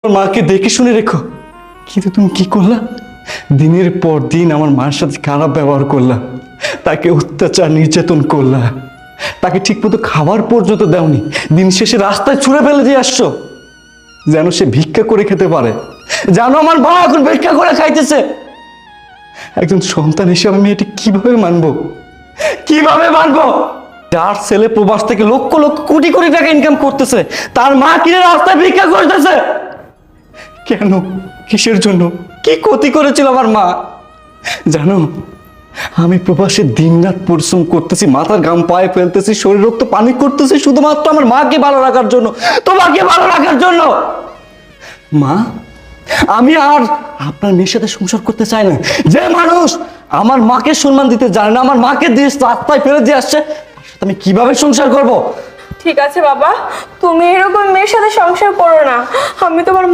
মাকে দেখে শুনে রেখো। কিন্তু তুমি কি করলা? দিনের পর দিন আমার মায়ের সাথে খারাপ ব্যবহার করলা, তাকে অত্যাচার নির্যাতন করলা, তাকে ঠিকমতো খাবার পর্যন্ত দাওনি। দিন শেষে রাস্তায় ছুঁড়ে ফেলে দিয়ে আসছো যেন সে ভিক্ষা করে খেতে পারে। জানো আমার মা এখন ভিক্ষা করে খাইতেছে। একজন সন্তান হিসেবে আমি এটা কিভাবে মানবো? কিভাবে মানবো? যার ছেলে প্রবাস থেকে লক্ষ লক্ষ কোটি কোটি টাকা ইনকাম করতেছে, তার মা কিনে রাস্তায় ভিক্ষা করতেছে কেন? কিসের জন্য? কি ক্ষতি করেছিল আমার মা? জানো, আমি প্রবাসে দিনরাত পরিশ্রম করতেছি, মাথার ঘাম পায়ে ফেলতেছি, শরীর রক্ত পানি করতেছি শুধুমাত্র আমার মাকে ভালো রাখার জন্য, তোমাকে ভালো রাখার জন্য। মা, আমি আর আপনার মেয়ের সাথে সংসার করতে চাই না। যে মানুষ আমার মাকে সম্মান দিতে জানে না, আমার মাকে দিয়ে রাস্তায় ফেলে দিয়ে আসছে, তার সাথে আমি কিভাবে সংসার করব? ঠিক আছে বাবা, তুমি এরকম মেয়ের সাথে সংসার করো না। আমি তোমার